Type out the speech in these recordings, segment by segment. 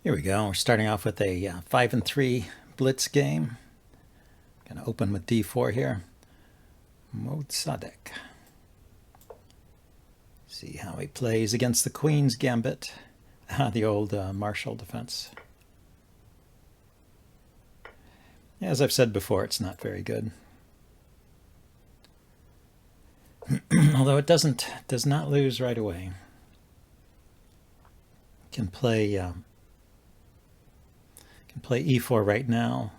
Here we go. We're starting off with a 5-3 Blitz game. Going to open with d4 here. Mosadek. See how he plays against the Queen's Gambit. The old Marshall defense. As I've said before, it's not very good. Although it does not lose right away. Can play e4 right now,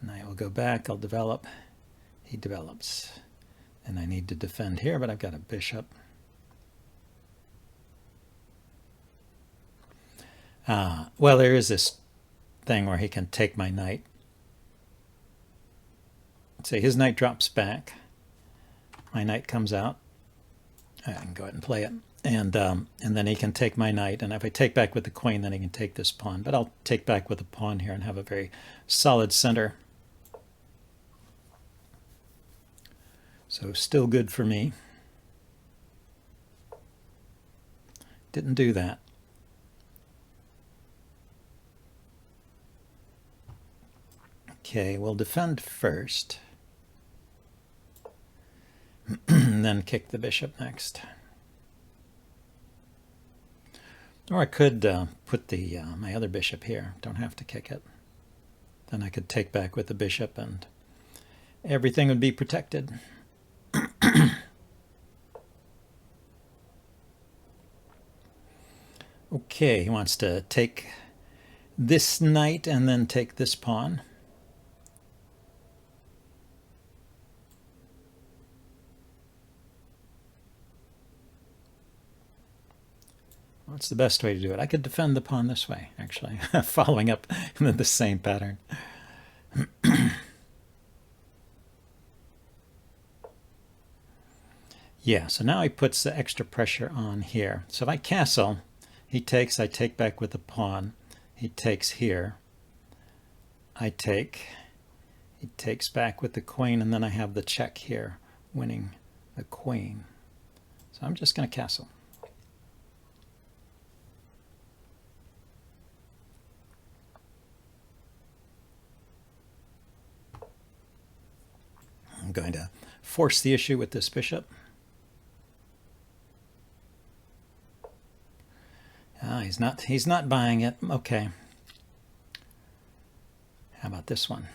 and I will go back. I'll develop. He develops, and I need to defend here, but I've got a bishop. Well, there is this thing where he can take my knight. See, his knight drops back. My knight comes out. I can go ahead and play it. And then he can take my knight. And if I take back with the queen, then he can take this pawn. But I'll take back with the pawn here and have a very solid center. So still good for me. Didn't do that. Okay, we'll defend first. And then kick the bishop next. Or I could put the my other bishop here. Don't have to kick it. Then I could take back with the bishop and everything would be protected. Okay, he wants to take this knight and then take this pawn. What's the best way to do it? I could defend the pawn this way, actually, following up the same pattern. Yeah, so now he puts the extra pressure on here. So if I castle, he takes, I take back with the pawn. He takes here. I take. He takes back with the queen, and then I have the check here, winning the queen. So I'm just going to castle. I'm going to force the issue with this bishop. He's not buying it. Okay. How about this one?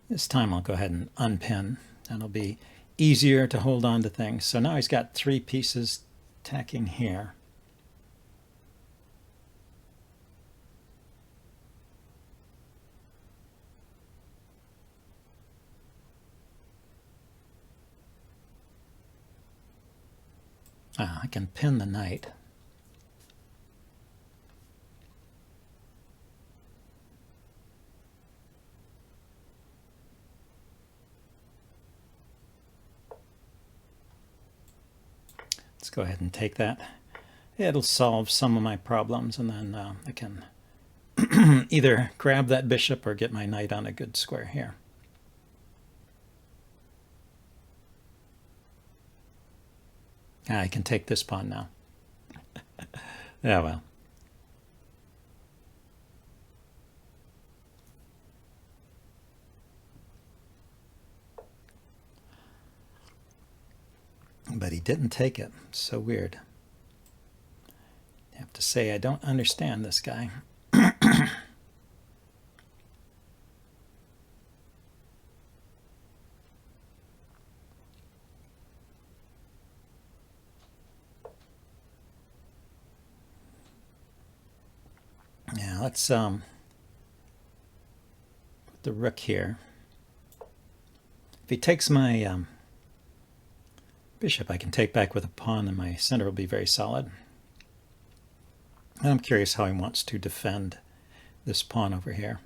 This time I'll go ahead and unpin. That'll be easier to hold on to things. So now he's got 3 pieces tacking here. I can pin the knight. Let's go ahead and take that. It'll solve some of my problems, and then I can either grab that bishop or get my knight on a good square here. I can take this pawn now. Yeah, well. But he didn't take it. So weird. I have to say, I don't understand this guy. Yeah, let's put the rook here. If he takes my bishop, I can take back with a pawn, and my center will be very solid. And I'm curious how he wants to defend this pawn over here.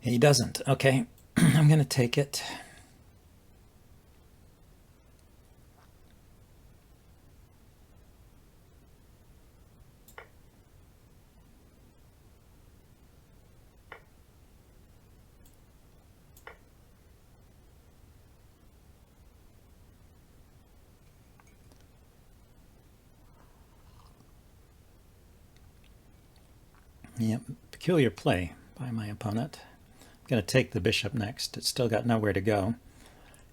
He doesn't. Okay, I'm going to take it. Yep, peculiar play by my opponent. I'm going to take the bishop next. It's still got nowhere to go.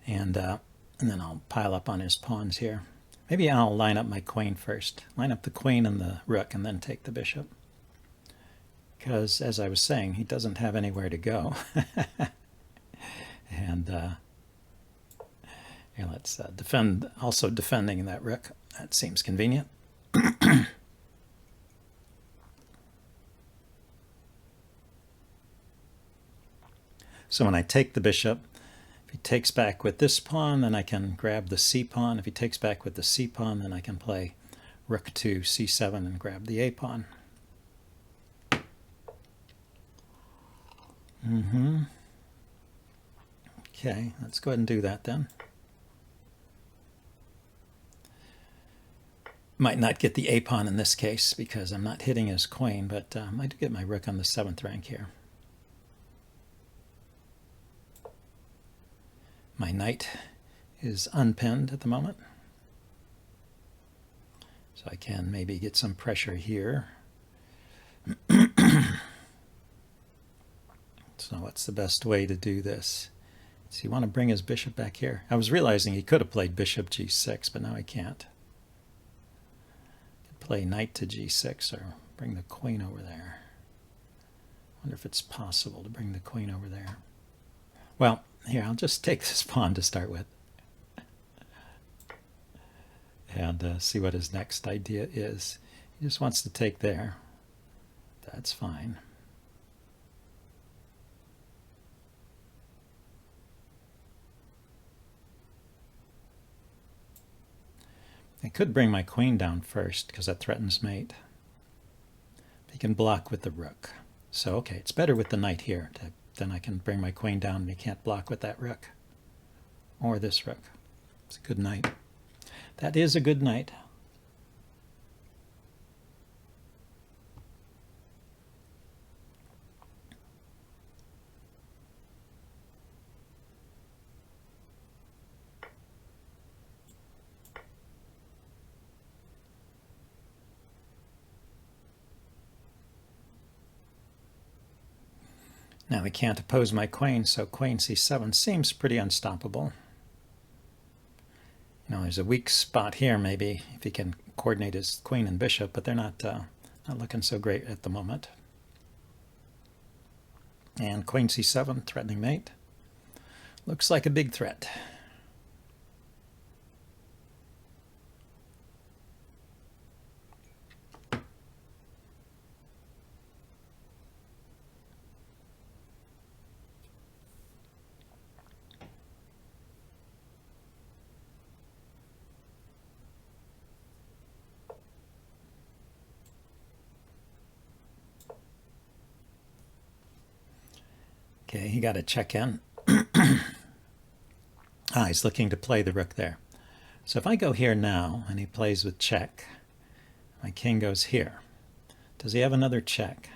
And then I'll pile up on his pawns here. Maybe I'll line up my queen first. Line up the queen and the rook and then take the bishop. Because, as I was saying, he doesn't have anywhere to go. And here, let's defend, also defending that rook. That seems convenient. So when I take the bishop, if he takes back with this pawn, then I can grab the c pawn. If he takes back with the c pawn, then I can play rook to c7 and grab the a pawn. Okay, let's go ahead and do that then. Might not get the a pawn in this case because I'm not hitting his queen, but I do get my rook on the 7th rank here. My knight is unpinned at the moment, so I can maybe get some pressure here. So what's the best way to do this? So you want to bring his bishop back here. I was realizing he could have played bishop g6, but now I can't. Could play knight to g6 or bring the queen over there. I wonder if it's possible to bring the queen over there. Well, here, I'll just take this pawn to start with. And see what his next idea is. He just wants to take there. That's fine. I could bring my queen down first because that threatens mate. He can block with the rook. So, okay, it's better with the knight here. Then I can bring my queen down and he can't block with that rook. Or this rook. It's a good knight. That is a good knight. Now he can't oppose my queen, so queen c7 seems pretty unstoppable. You know, there's a weak spot here maybe if he can coordinate his queen and bishop, but they're not looking so great at the moment. And queen c7, threatening mate. Looks like a big threat. Okay, he got a check in. He's looking to play the rook there. So if I go here now and he plays with check, my king goes here. Does he have another check?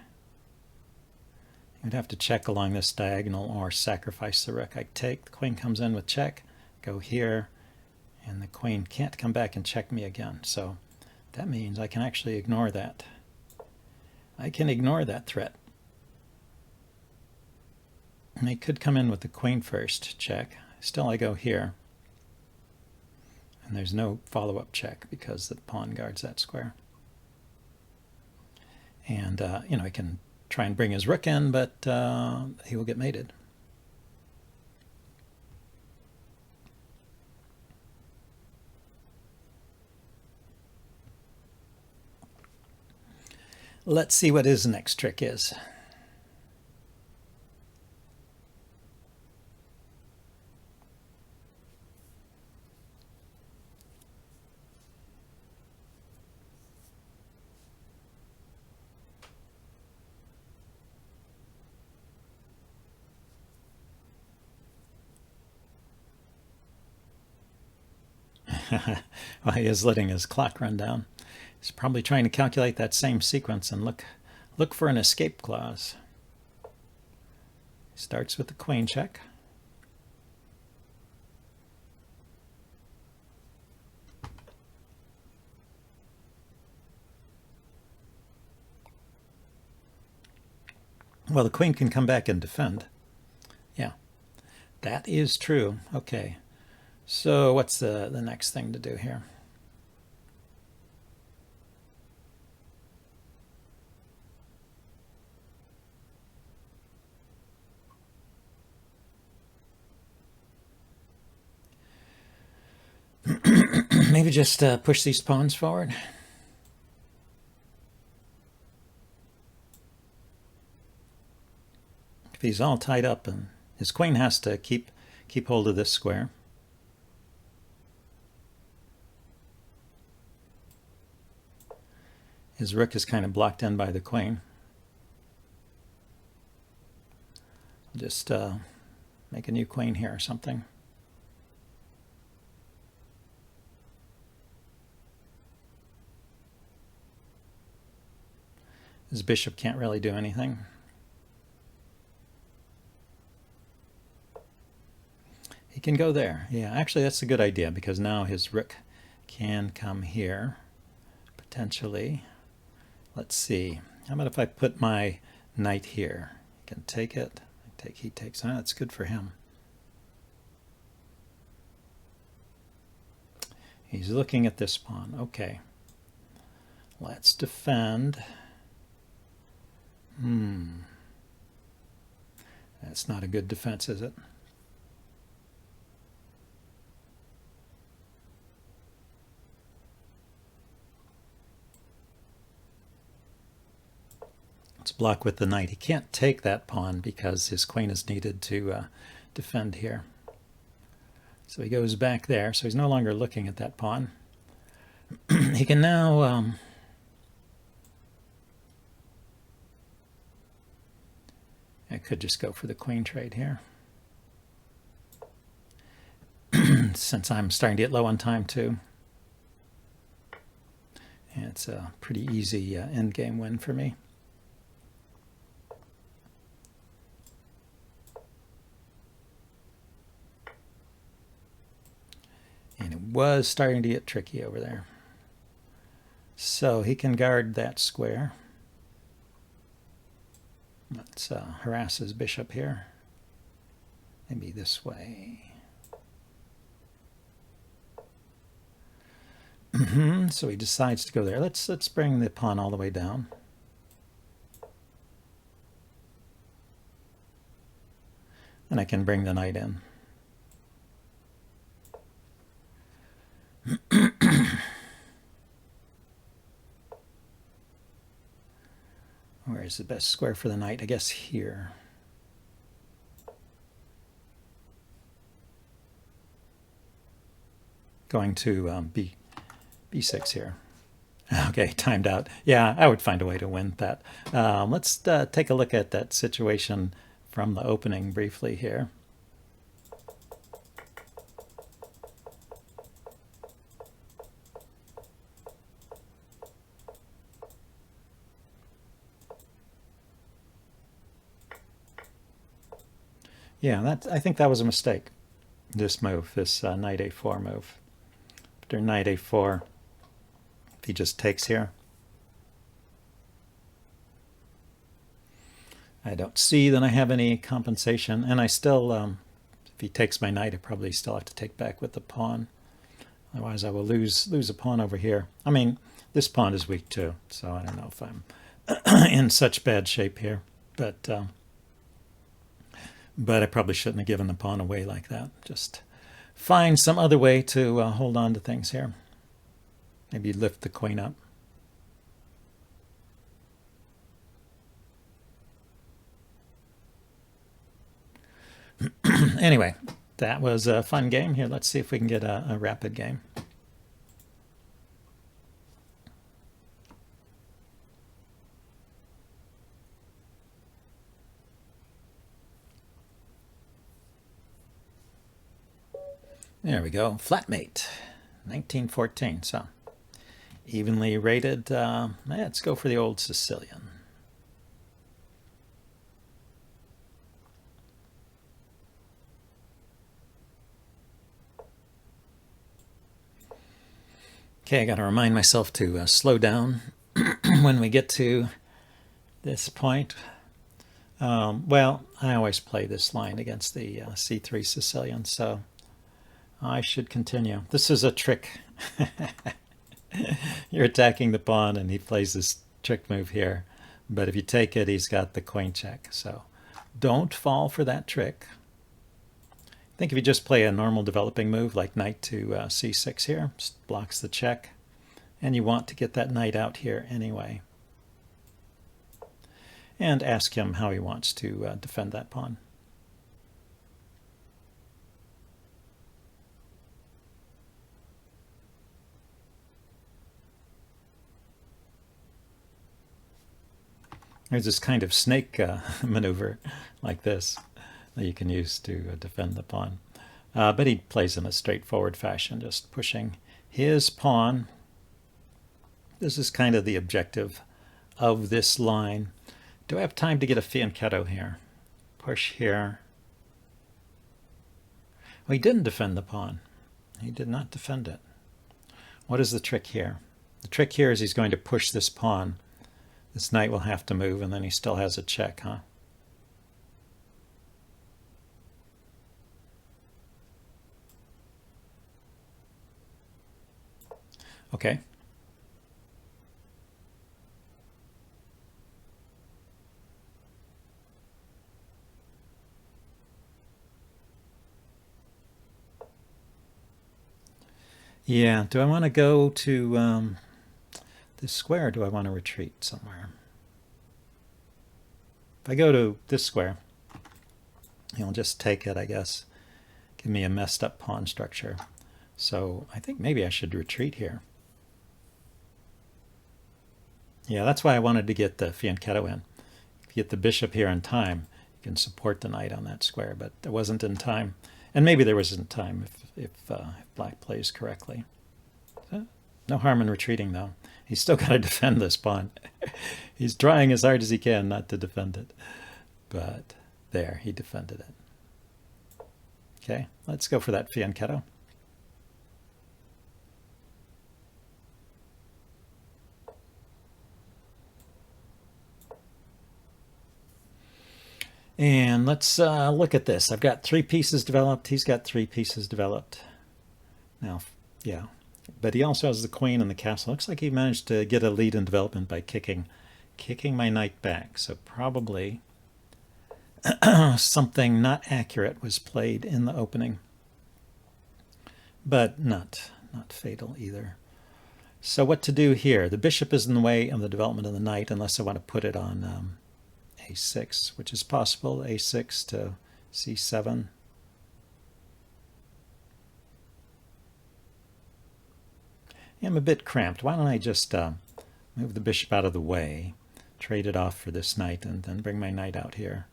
You'd have to check along this diagonal or sacrifice the rook. I take, the queen comes in with check, go here, and the queen can't come back and check me again. So that means I can actually ignore that. I can ignore that threat. And he could come in with the queen first, check. Still I go here. And there's no follow-up check because the pawn guards that square. And, you know, he can try and bring his rook in, but he will get mated. Let's see what his next trick is. Well, he is letting his clock run down. He's probably trying to calculate that same sequence and look for an escape clause. He starts with the queen check. Well, the queen can come back and defend. Yeah, that is true. Okay, so what's the next thing to do here? Maybe just push these pawns forward. If he's all tied up, and his queen has to keep hold of this square. His rook is kind of blocked in by the queen. I'll just make a new queen here or something. His bishop can't really do anything. He can go there. Yeah, actually that's a good idea, because now his rook can come here, potentially. Let's see. How about if I put my knight here? He can take it. He takes. Oh, that's good for him. He's looking at this pawn. Okay. Let's defend. That's not a good defense, is it? Let's block with the knight. He can't take that pawn because his queen is needed to defend here. So he goes back there. So he's no longer looking at that pawn. He can now I could just go for the queen trade here. Since I'm starting to get low on time too. And it's a pretty easy endgame win for me. And it was starting to get tricky over there. So he can guard that square. Let's harass his bishop here. Maybe this way. So he decides to go there. Let's bring the pawn all the way down. And I can bring the knight in. Where is the best square for the knight? I guess here. Going to b6 here. Okay, timed out. Yeah, I would find a way to win that. Let's take a look at that situation from the opening briefly here. Yeah, I think that was a mistake, this move, this knight a4 move. After knight a4, if he just takes here, I don't see that I have any compensation, and I still, if he takes my knight, I probably still have to take back with the pawn. Otherwise I will lose a pawn over here. I mean, this pawn is weak too, so I don't know if I'm in such bad shape here, but I probably shouldn't have given the pawn away like that. Just find some other way to hold on to things here. Maybe lift the queen up. Anyway, that was a fun game. Here, let's see if we can get a rapid game. There we go. Flatmate. 1914. So evenly rated. Let's go for the old Sicilian. Okay, I got to remind myself to slow down when we get to this point. Well, I always play this line against the c3 Sicilian, so I should continue. This is a trick. You're attacking the pawn, and he plays this trick move here. But if you take it, he's got the queen check. So don't fall for that trick. I think if you just play a normal developing move like knight to c6 here, just blocks the check. And you want to get that knight out here anyway. And ask him how he wants to defend that pawn. There's this kind of snake maneuver like this that you can use to defend the pawn. But he plays in a straightforward fashion, just pushing his pawn. This is kind of the objective of this line. Do I have time to get a fianchetto here? Push here. Well, he didn't defend the pawn. He did not defend it. What is the trick here? The trick here is he's going to push this pawn. This knight will have to move, and then he still has a check, huh? Okay. Yeah, do I want to go to this square, or do I want to retreat somewhere? If I go to this square, he'll just take it, I guess. Give me a messed up pawn structure. So I think maybe I should retreat here. Yeah, that's why I wanted to get the fianchetto in. If you get the bishop here in time, you can support the knight on that square, but there wasn't in time. And maybe there wasn't time if black plays correctly. No harm in retreating, though. He's still got to defend this pawn. He's trying as hard as he can not to defend it. But there, he defended it. Okay, let's go for that fianchetto. And let's look at this. I've got 3 pieces developed. He's got 3 pieces developed. Now, yeah. But he also has the queen and the castle. Looks like he managed to get a lead in development by kicking my knight back. So probably something not accurate was played in the opening. But not fatal either. So what to do here? The bishop is in the way of the development of the knight, unless I want to put it on a6, which is possible. a6 to c7. I'm a bit cramped. Why don't I just move the bishop out of the way, trade it off for this knight, and then bring my knight out here.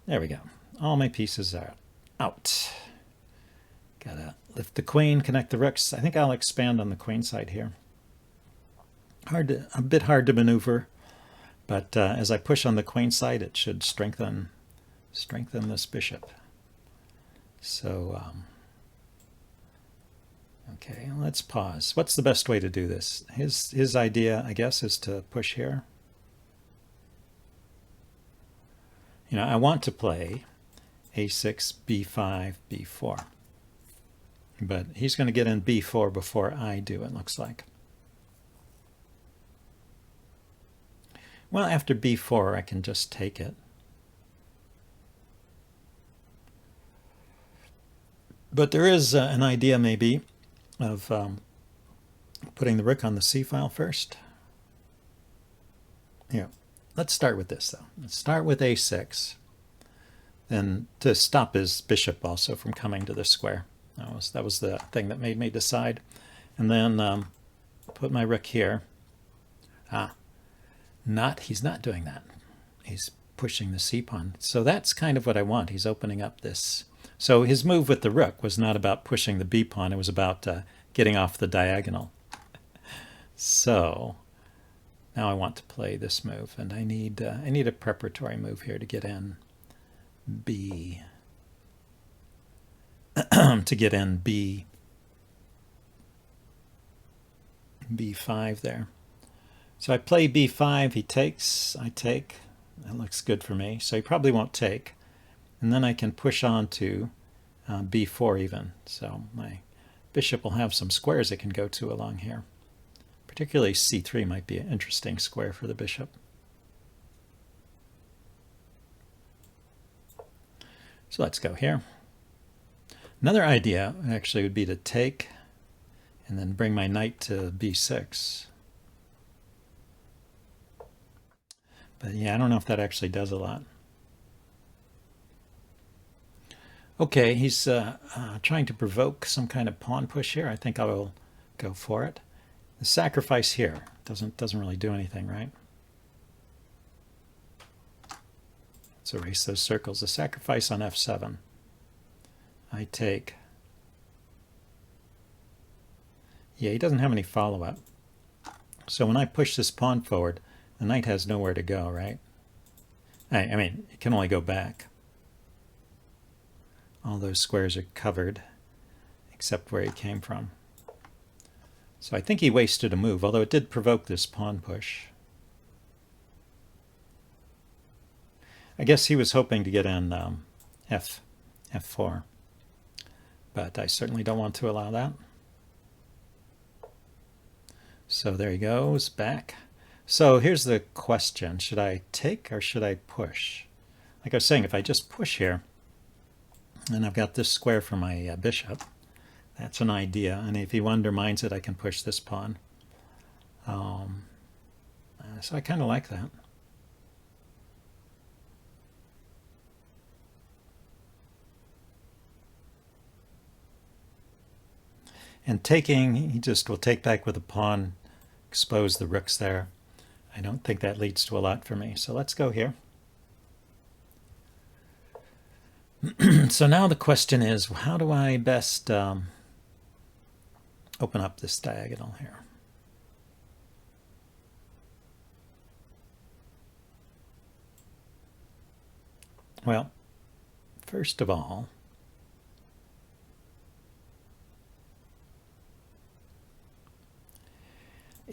There we go. All my pieces are out. Gotta lift the queen, connect the rooks. I think I'll expand on the queen side here. A bit hard to maneuver, but as I push on the queen side, it should strengthen this bishop. So, okay, let's pause. What's the best way to do this? His idea, I guess, is to push here. You know, I want to play a6, b5, b4. But he's going to get in b4 before I do, it looks like. Well, after b4, I can just take it. But there is an idea, maybe, of putting the rook on the c file first. Yeah. Let's start with this, though. Let's start with a6. Then to stop his bishop also from coming to the square. That was the thing that made me decide. And then put my rook here. He's not doing that. He's pushing the c-pawn. So that's kind of what I want. He's opening up this. So his move with the rook was not about pushing the b-pawn. It was about getting off the diagonal. So now I want to play this move, and I need a preparatory move here to get in b to get in b5 there. So I play b5, he takes, I take. That looks good for me. So he probably won't take. And then I can push on to b4 even. So my bishop will have some squares it can go to along here. Particularly c3 might be an interesting square for the bishop. So let's go here. Another idea actually would be to take and then bring my knight to b6. But yeah, I don't know if that actually does a lot. Okay, he's trying to provoke some kind of pawn push here. I think I will go for it. The sacrifice here doesn't really do anything, right? Let's erase those circles. The sacrifice on f7. I take. Yeah, he doesn't have any follow-up. So when I push this pawn forward, the knight has nowhere to go, right? I mean, it can only go back. All those squares are covered, except where he came from. So I think he wasted a move, although it did provoke this pawn push. I guess he was hoping to get in f4, but I certainly don't want to allow that. So there he goes, back. So here's the question. Should I take or should I push? Like I was saying, if I just push here, and I've got this square for my bishop, that's an idea. And if he undermines it, I can push this pawn. So I kind of like that. And taking, he just will take back with a pawn, expose the rooks there. I don't think that leads to a lot for me. So let's go here. So now the question is, how do I best open up this diagonal here? Well, first of all,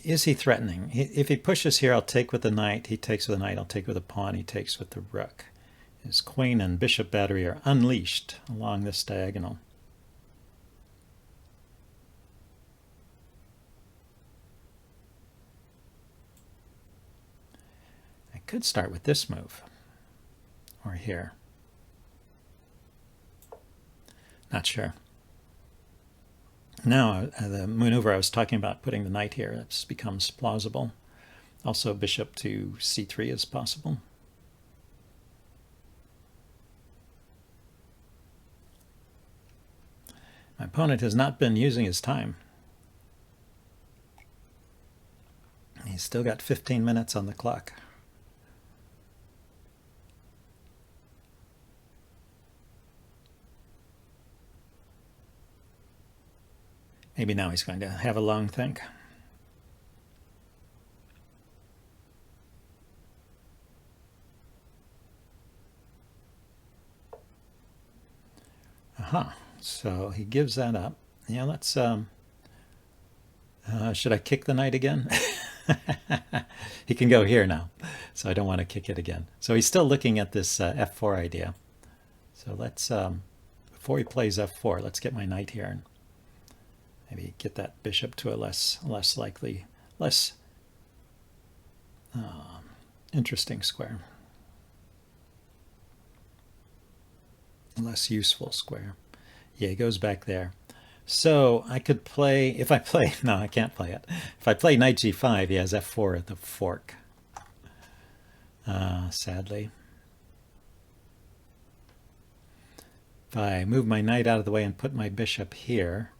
is he threatening? If he pushes here, I'll take with the knight. He takes with the knight. I'll take with the pawn. He takes with the rook. His queen and bishop battery are unleashed along this diagonal. I could start with this move, or here. Not sure. Now, the maneuver I was talking about, putting the knight here, it becomes plausible. Also, bishop to c3 is possible. My opponent has not been using his time. He's still got 15 minutes on the clock. Maybe now he's going to have a long think. Aha. So he gives that up. Yeah, let's, should I kick the knight again? He can go here now, so I don't want to kick it again. So he's still looking at this f4 idea. So let's, before he plays f4, let's get my knight here and maybe get that bishop to a less interesting square. Less useful square. Yeah, he goes back there. So I could play, if I play, no, I can't play it. If I play knight g5, he has f4 at the fork. Sadly. If I move my knight out of the way and put my bishop here,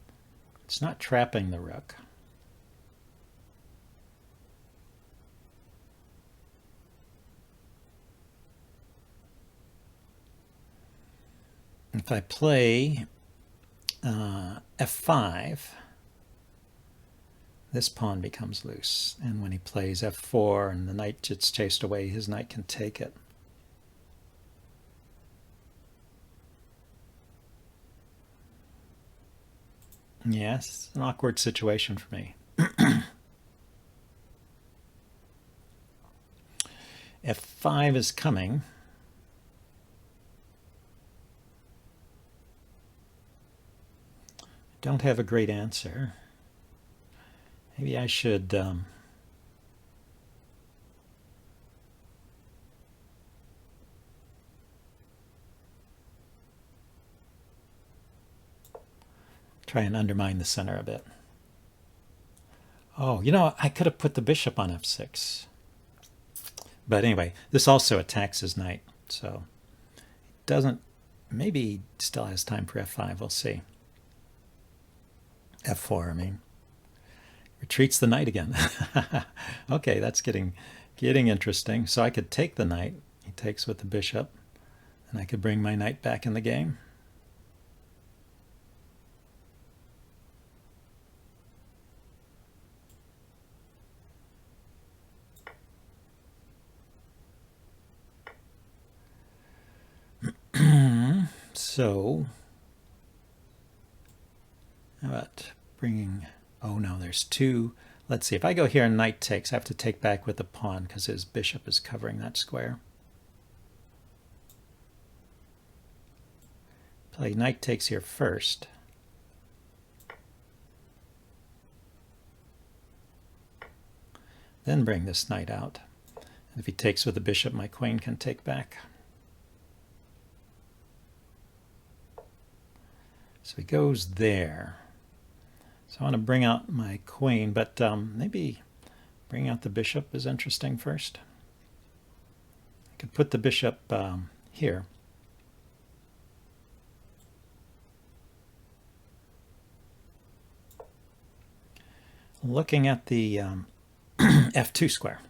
it's not trapping the rook. If I play f5, this pawn becomes loose. And when he plays f4 and the knight gets chased away, his knight can take it. Yes, an awkward situation for me. f5 is coming. Don't have a great answer. Maybe I should try and undermine the center a bit. Oh, you know, I could have put the bishop on f6. But anyway, this also attacks his knight, so it doesn't, maybe he still has time for f5, we'll see. f4, I mean. Retreats the knight again. Okay, that's getting interesting. So I could take the knight. He takes with the bishop, and I could bring my knight back in the game. So, how about bringing, oh no, there's two. Let's see, if I go here and knight takes, I have to take back with the pawn because his bishop is covering that square. Play knight takes here first. Then bring this knight out. And if he takes with the bishop, my queen can take back. So he goes there. So I want to bring out my queen, but maybe bring out the bishop is interesting first. I could put the bishop here. Looking at the f2 square.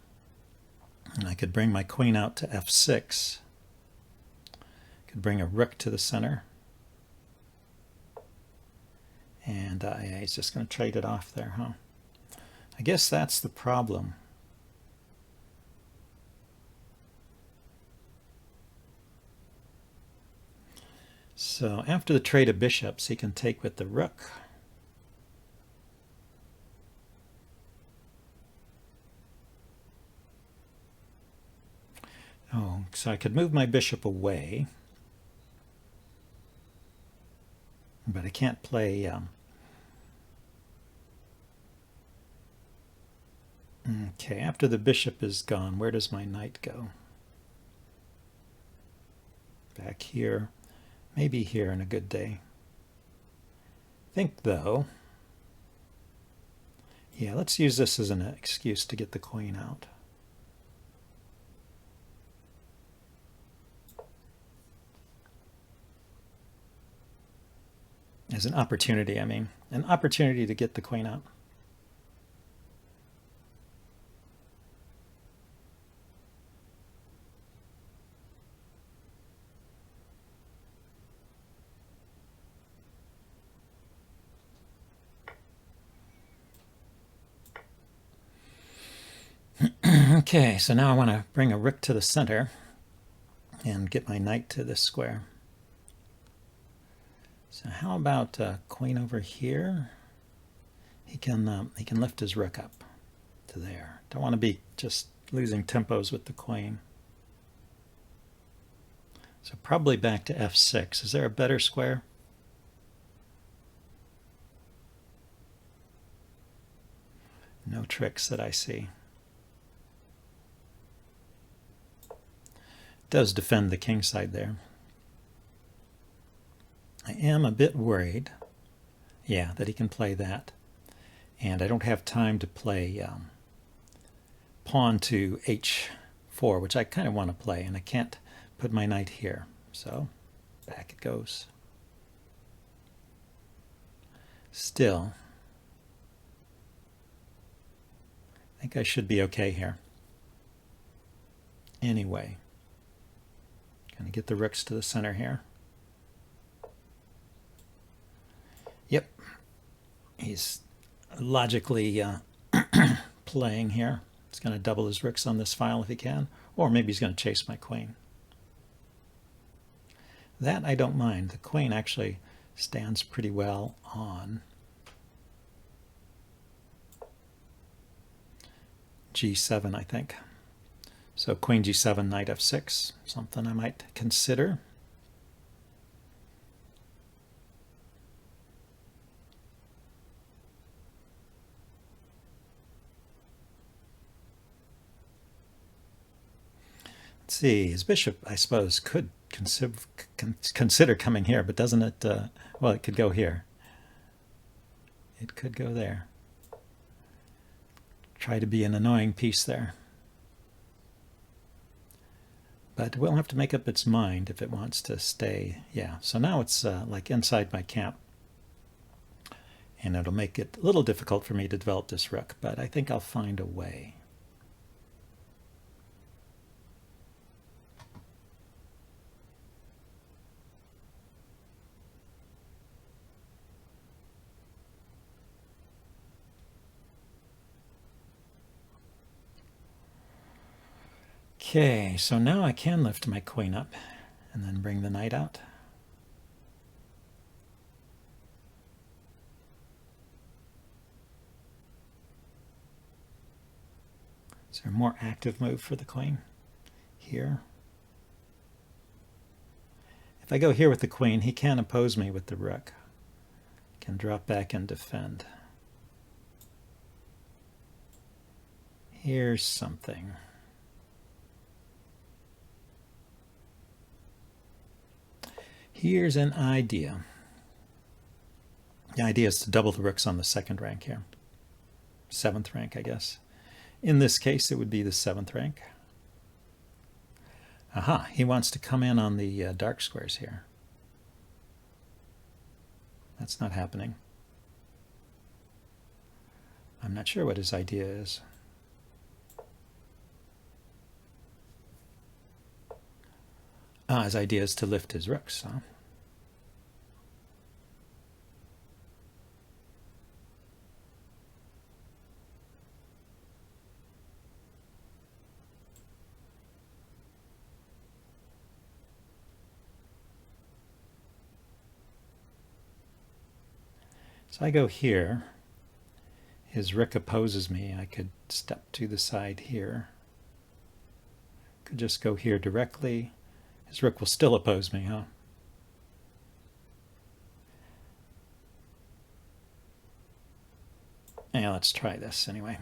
And I could bring my queen out to f6. Could bring a rook to the center. And yeah, he's just going to trade it off there, huh? I guess that's the problem. So after the trade of bishops, he can take with the rook. Oh, so I could move my bishop away. But I can't play... Okay, after the bishop is gone, where does my knight go? Back here. Maybe here in a good day. I think, though... Yeah, let's use this as an excuse to get the queen out. As an opportunity, I mean. An opportunity to get the queen out. Okay, so now I want to bring a rook to the center and get my knight to this square. So how about queen over here? He can lift his rook up to there. Don't want to be just losing tempos with the queen. So probably back to f6. Is there a better square? No tricks that I see. Does defend the king side there. I am a bit worried, yeah, that he can play that. And I don't have time to play pawn to h4, which I kind of want to play, and I can't put my knight here. So back it goes. Still, I think I should be okay here. Anyway, going to get the rooks to the center here. He's logically playing here. He's going to double his rooks on this file if he can, or maybe he's going to chase my queen. That I don't mind. The queen actually stands pretty well on g7, I think. So queen g7, knight f6, something I might consider. Let's see, his bishop, I suppose, could consider coming here, but doesn't it? Well, it could go here. It could go there. Try to be an annoying piece there. But it will have to make up its mind if it wants to stay. Yeah, so now it's like inside my camp. And it'll make it a little difficult for me to develop this rook, but I think I'll find a way. Okay, so now I can lift my queen up and then bring the knight out. Is there a more active move for the queen here? If I go here with the queen, he can oppose me with the rook. Can drop back and defend. Here's something. Here's an idea. The idea is to double the rooks on the second rank here. 7th rank, I guess. In this case, it would be the 7th rank. Aha, he wants to come in on the dark squares here. That's not happening. I'm not sure what his idea is. His idea is to lift his rooks, huh? So I go here. His rook opposes me. I could step to the side here. Could just go here directly. His rook will still oppose me, huh? Yeah, let's try this anyway.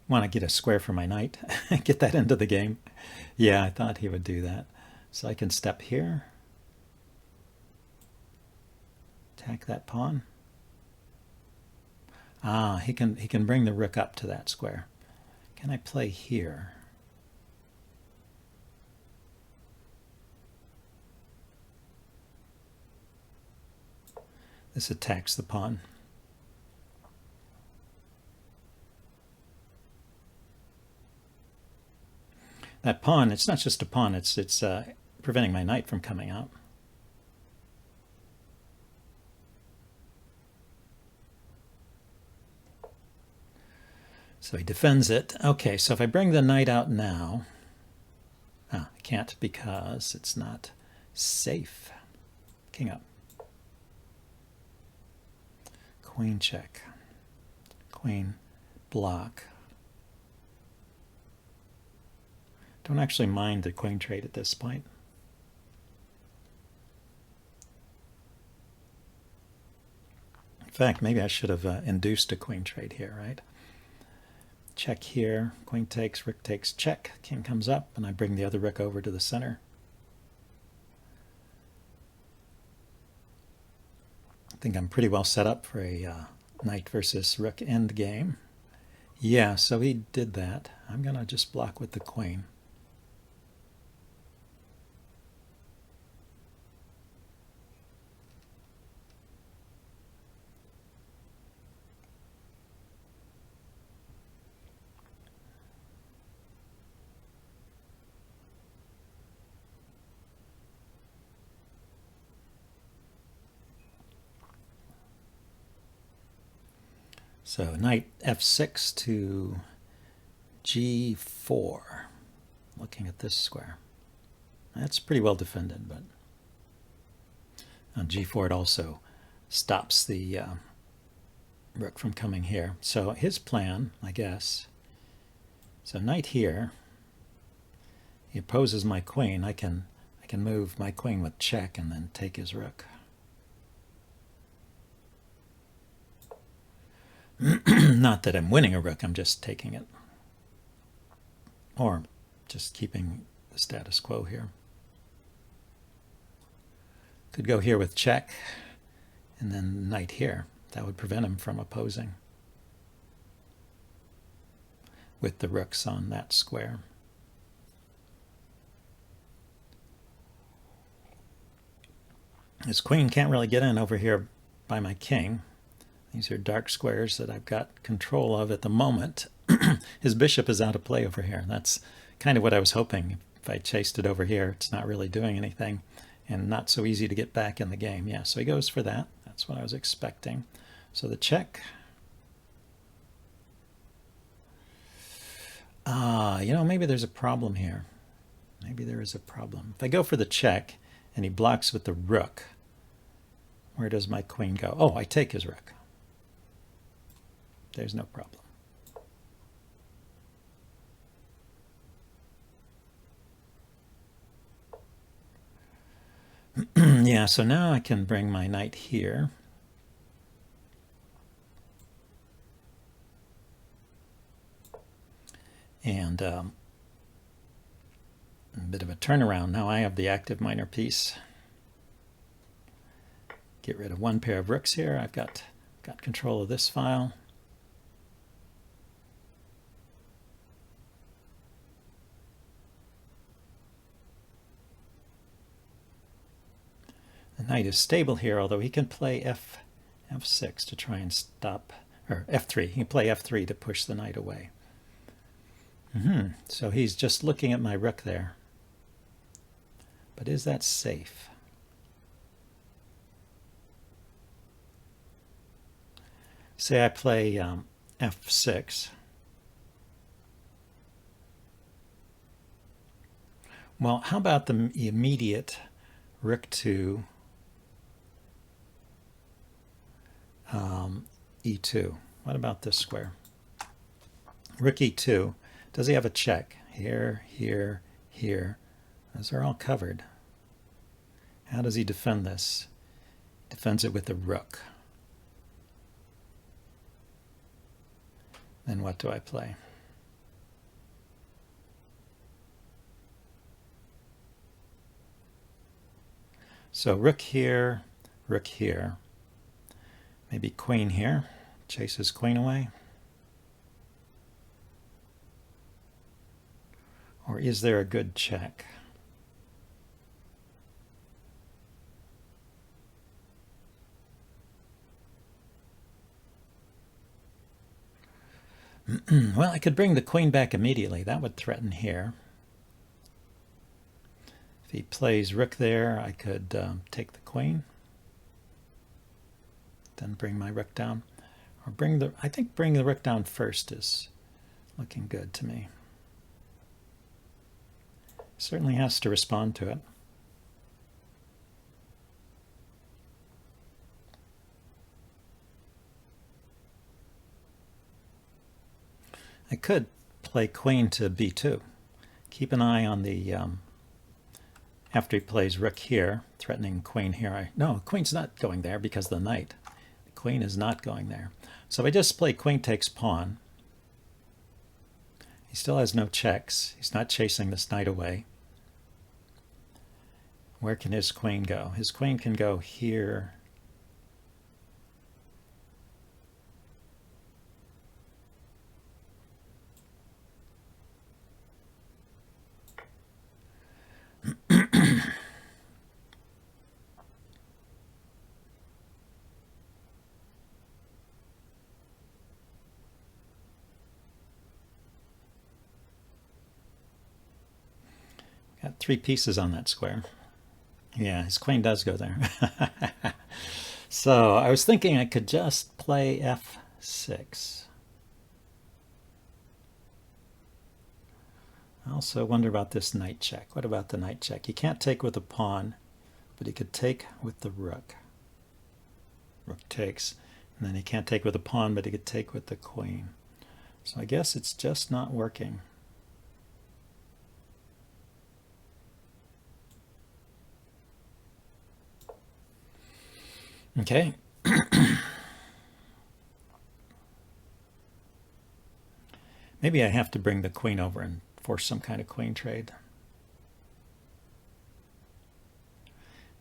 Want to get a square for my knight, get that into the game. Yeah, I thought he would do that. So I can step here, attack that pawn. He can bring the rook up to that square. Can I play here? This attacks the pawn. That pawn, it's not just a pawn, it's preventing my knight from coming out. So he defends it. Okay, so if I bring the knight out now, I can't because it's not safe. King up. Queen check. Queen block. Don't actually mind the queen trade at this point. In fact, maybe I should have induced a queen trade here, right? Check here, queen takes, rook takes, check. King comes up, and I bring the other rook over to the center. I think I'm pretty well set up for a knight versus rook endgame. Yeah, so he did that. I'm going to just block with the queen. So knight f6 to g4. Looking at this square. That's pretty well defended, but on g4 it also stops the rook from coming here. So his plan, I guess, so knight here, he opposes my queen. I can move my queen with check and then take his rook. Not that I'm winning a rook, I'm just taking it. Or just keeping the status quo here. Could go here with check, and then knight here. That would prevent him from opposing with the rooks on that square. His queen can't really get in over here by my king. These are dark squares that I've got control of at the moment. His bishop is out of play over here. That's kind of what I was hoping. If I chased it over here, it's not really doing anything and not so easy to get back in the game. Yeah, so he goes for that. That's what I was expecting. So the check. You know, maybe there's a problem here. Maybe there is a problem. If I go for the check and he blocks with the rook, where does my queen go? Oh, I take his rook. There's no problem. Yeah, so now I can bring my knight here. And a bit of a turnaround. Now I have the active minor piece. Get rid of one pair of rooks here. I've got control of this file. The knight is stable here, although he can play f6 to try and stop, or f3. He can play f3 to push the knight away. So he's just looking at my rook there. But is that safe? Say I play f6. Well, how about the immediate rook to e2? What about this square? Rook e2. Does he have a check? Here, here, here. Those are all covered. How does he defend this? Defends it with the rook. Then what do I play? So rook here, maybe queen here, chases queen away. Or is there a good check? Well, I could bring the queen back immediately. That would threaten here. If he plays rook there, I could take the queen. Then bring my rook down. Or I think bring the rook down first is looking good to me. Certainly has to respond to it. I could play queen to b2. Keep an eye on the, after he plays rook here, threatening queen here. No, queen's not going there because of the knight. The queen is not going there. So if I just play queen takes pawn, he still has no checks. He's not chasing this knight away. Where can his queen go? His queen can go here. Got 3 pieces on that square. Yeah, his queen does go there. So I was thinking I could just play 6. I also wonder about this knight check. What about the knight check? You can't take with a pawn, but he could take with the rook. Rook takes. And then he can't take with a pawn, but he could take with the queen. So I guess it's just not working. Okay. Maybe I have to bring the queen over and force some kind of queen trade.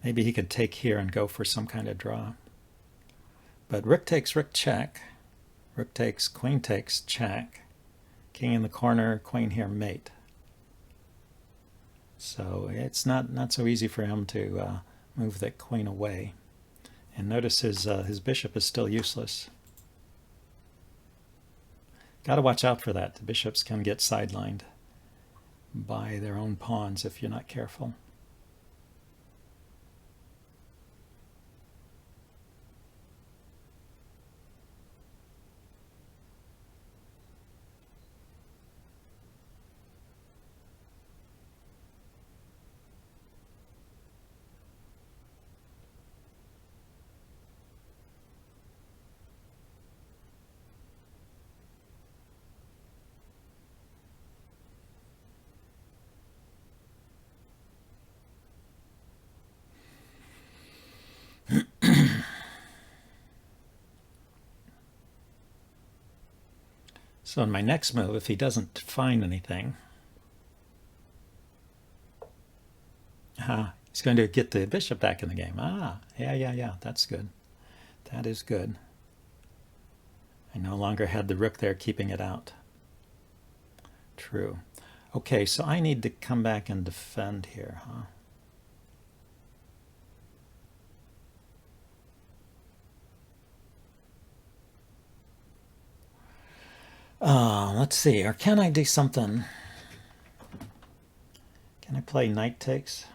Maybe he could take here and go for some kind of draw. But rook takes, rook check. Rook takes, queen takes, check. King in the corner, queen here, mate. So it's not so easy for him to move that queen away. And notice his bishop is still useless. Got to watch out for that. The bishops can get sidelined by their own pawns if you're not careful. So in my next move, if he doesn't find anything, he's going to get the bishop back in the game. Yeah, that's good. That is good. I no longer had the rook there keeping it out. True. Okay, so I need to come back and defend here, huh? Let's see, or can I do something? Can I play knight takes?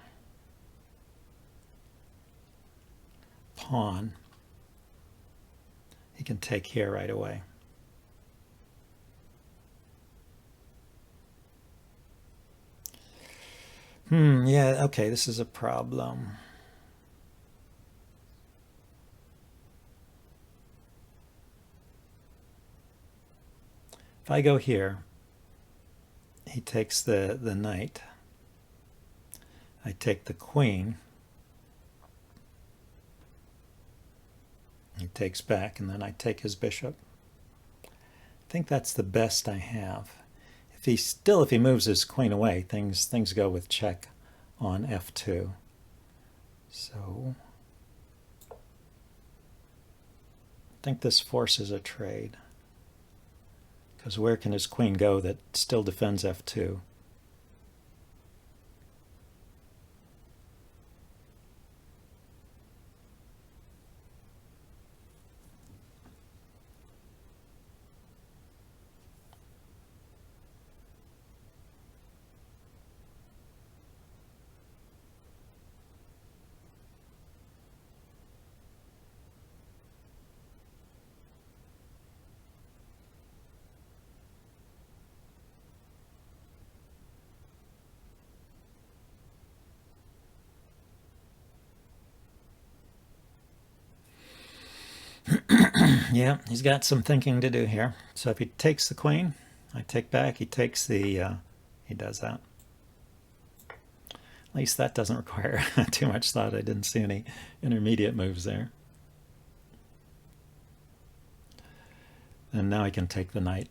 Pawn. He can take here right away. Yeah, okay, this is a problem. If I go here, he takes the knight. I take the queen. He takes back, and then I take his bishop. I think that's the best I have. If he moves his queen away, things go with check on f2. So I think this forces a trade. Because where can his queen go that still defends f2? Yeah, he's got some thinking to do here. So if he takes the queen, I take back. He takes the, he does that. At least that doesn't require too much thought. I didn't see any intermediate moves there. And now I can take the knight.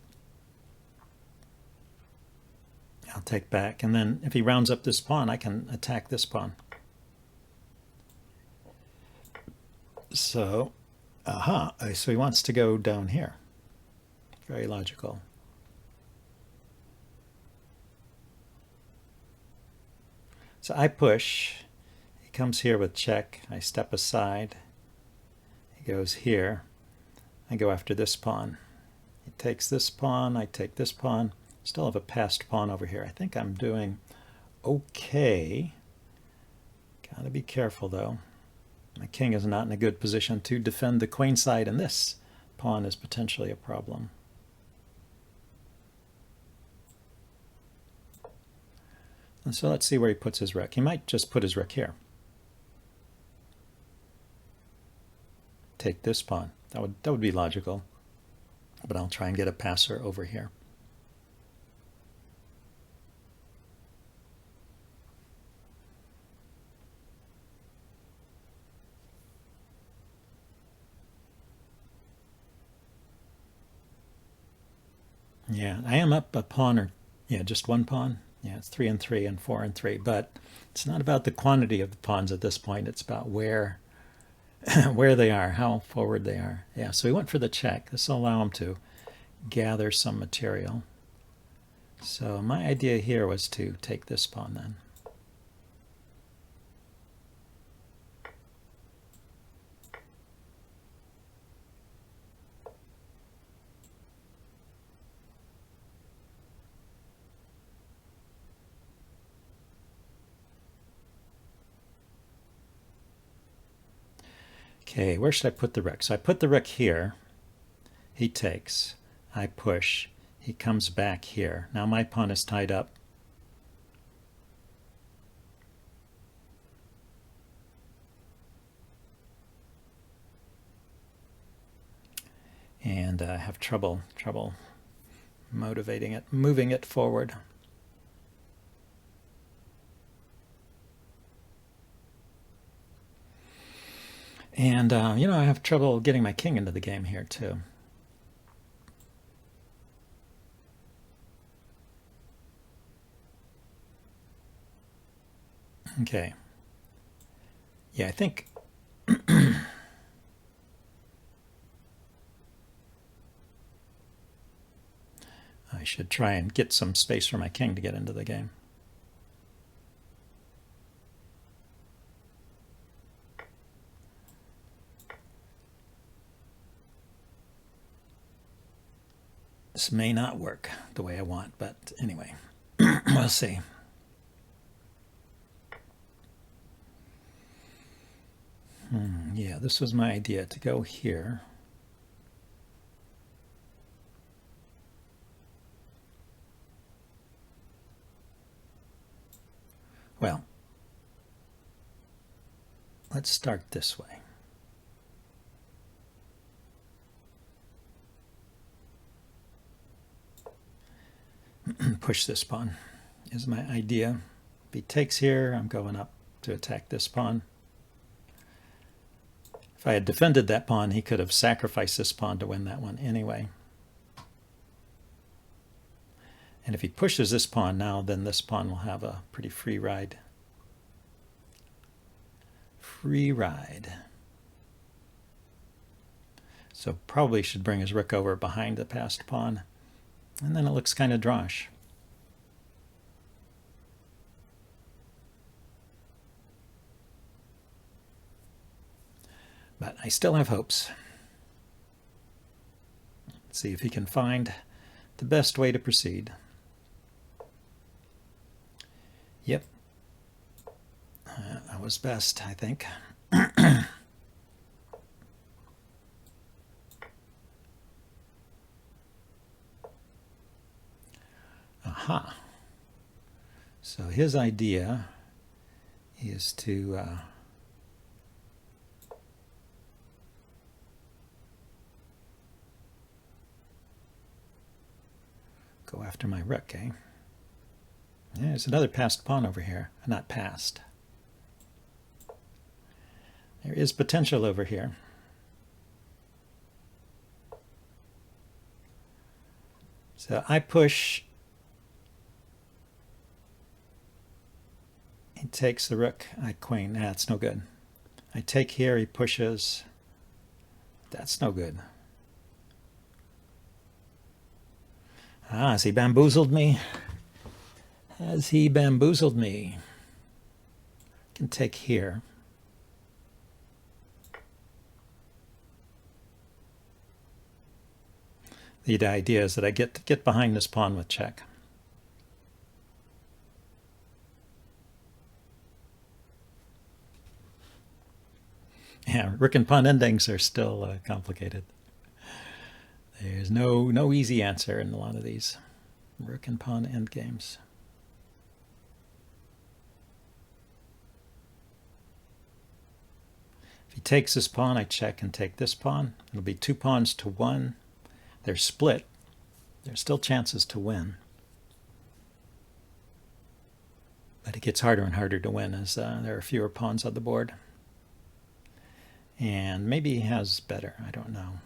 I'll take back. And then if he rounds up this pawn, I can attack this pawn. So, so he wants to go down here. Very logical. So I push. He comes here with check. I step aside. He goes here. I go after this pawn. He takes this pawn. I take this pawn. Still have a passed pawn over here. I think I'm doing okay. Gotta be careful though. My king is not in a good position to defend the queen side in this pawn is potentially a problem. And so let's see where he puts his rook. He might just put his rook here. Take this pawn. That would be logical. But I'll try and get a passer over here. Yeah, I am up a pawn, or yeah, just one pawn. Yeah, it's 3 and 3 and 4 and 3, but it's not about the quantity of the pawns at this point. It's about where where they are, how forward they are. Yeah, so he went for the check. This will allow him to gather some material. So my idea here was to take this pawn then. Okay, where should I put the rook? So I put the rook here. He takes. I push. He comes back here. Now my pawn is tied up. And I have trouble motivating it, moving it forward. And, you know, I have trouble getting my king into the game here, too. Okay. Yeah, I think I should try and get some space for my king to get into the game. This may not work the way I want, but anyway, we'll see. Yeah, this was my idea, to go here. Well, let's start this way. Push this pawn is my idea. If he takes here, I'm going up to attack this pawn. If I had defended that pawn, he could have sacrificed this pawn to win that one anyway. And if he pushes this pawn now, then this pawn will have a pretty free ride. Free ride. So probably should bring his rook over behind the passed pawn. And then it looks kind of drawish. But I still have hopes. Let's see if he can find the best way to proceed. Yep. That was best, I think. Aha. So his idea is to go after my rook, eh? Yeah, there's another passed pawn over here. Not passed. There is potential over here. So I push. He takes the rook. I queen. That's no good. I take here. He pushes. That's no good. Ah, has he bamboozled me? Has he bamboozled me? I can take here. The idea is that I get behind this pawn with check. Yeah, rook and pawn endings are still complicated. There's no easy answer in a lot of these rook and pawn endgames. If he takes this pawn, I check and take this pawn. It'll be 2 pawns to 1. They're split. There's still chances to win. But it gets harder and harder to win as there are fewer pawns on the board. And maybe he has better, I don't know.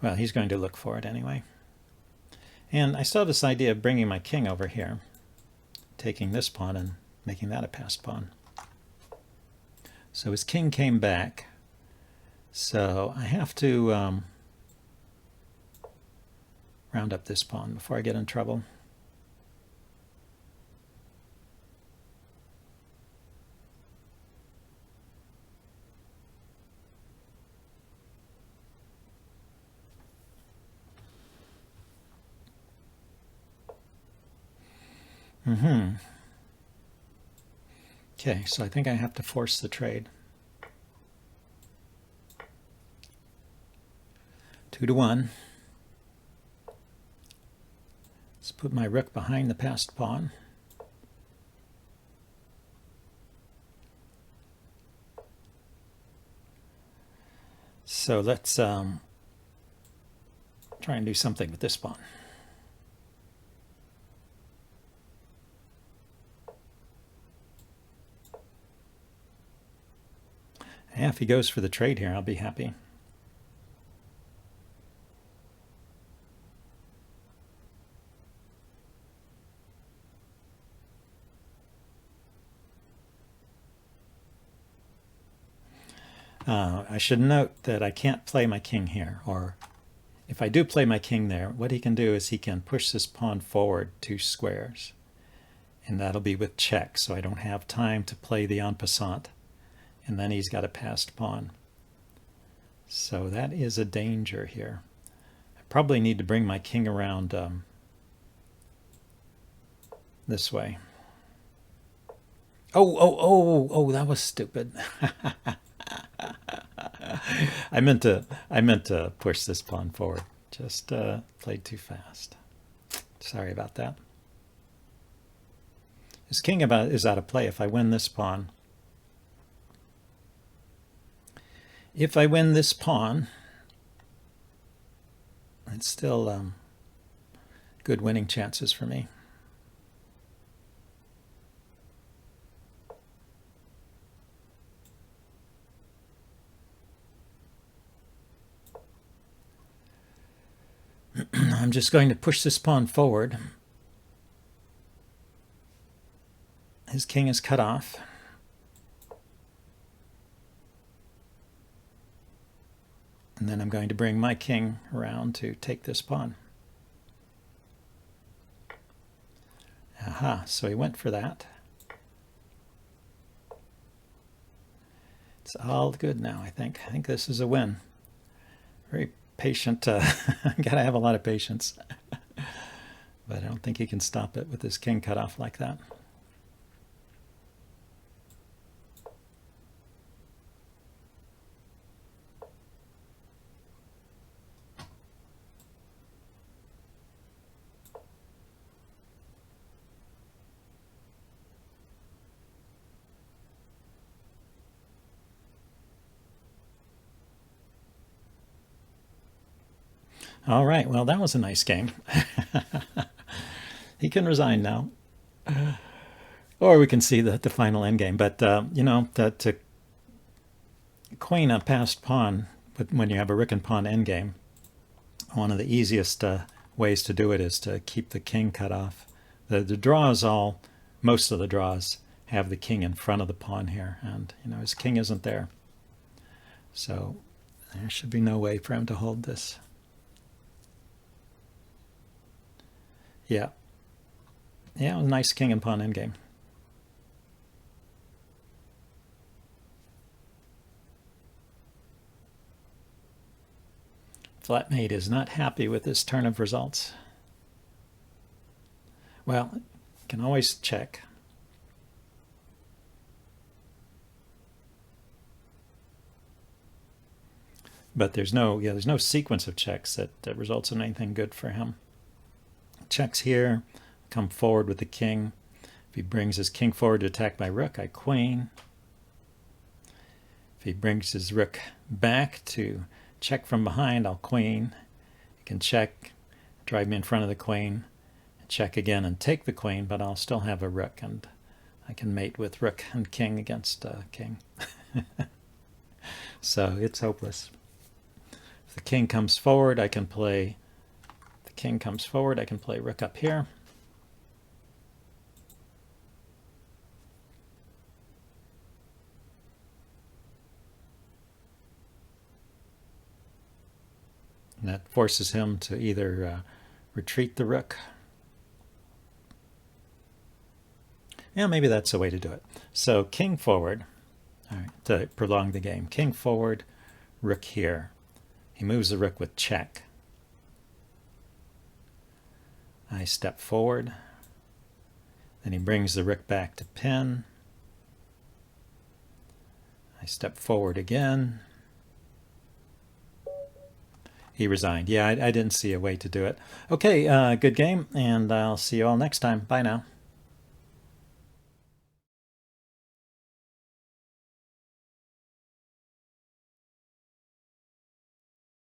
Well, he's going to look for it anyway. And I still have this idea of bringing my king over here, taking this pawn and making that a passed pawn. So his king came back. So I have to round up this pawn before I get in trouble. Okay, so I think I have to force the trade. 2 to 1. Let's put my rook behind the passed pawn. So let's try and do something with this pawn. Yeah, if he goes for the trade here, I'll be happy. I should note that I can't play my king here, or if I do play my king there, what he can do is he can push this pawn forward 2 squares, and that'll be with check, so I don't have time to play the en passant, and then he's got a passed pawn. So that is a danger here. I probably need to bring my king around this way. Oh, that was stupid. I meant to push this pawn forward. Just played too fast. Sorry about that. His king is out of play if I win this pawn. If I win this pawn, it's still good winning chances for me. I'm just going to push this pawn forward. His king is cut off. And then I'm going to bring my king around to take this pawn. Aha, so he went for that. It's all good now, I think. I think this is a win. Very patient. Gotta have a lot of patience. But I don't think he can stop it with his king cut off like that. All right, well, that was a nice game. He can resign now. Or we can see the final endgame. But, you know, to queen a passed pawn when you have a rook and pawn endgame, one of the easiest ways to do it is to keep the king cut off. The draws most of the draws have the king in front of the pawn here. And, you know, his king isn't there. So there should be no way for him to hold this. Yeah. Yeah, it was a nice king and pawn endgame. Flatmate is not happy with this turn of results. Well, you can always check. But there's no sequence of checks that results in anything good for him. Checks here, come forward with the king. If he brings his king forward to attack my rook, I queen. If he brings his rook back to check from behind, I'll queen. He can check, drive me in front of the queen, check again and take the queen, but I'll still have a rook, and I can mate with rook and king against king. So it's hopeless. If the king comes forward, I can play rook up here. And that forces him to either retreat the rook. Yeah, maybe that's the way to do it. So king forward, all right, to prolong the game. King forward, rook here. He moves the rook with check. I step forward. Then he brings the rook back to pin. I step forward again. He resigned. Yeah, I didn't see a way to do it. Okay, good game, and I'll see you all next time. Bye now.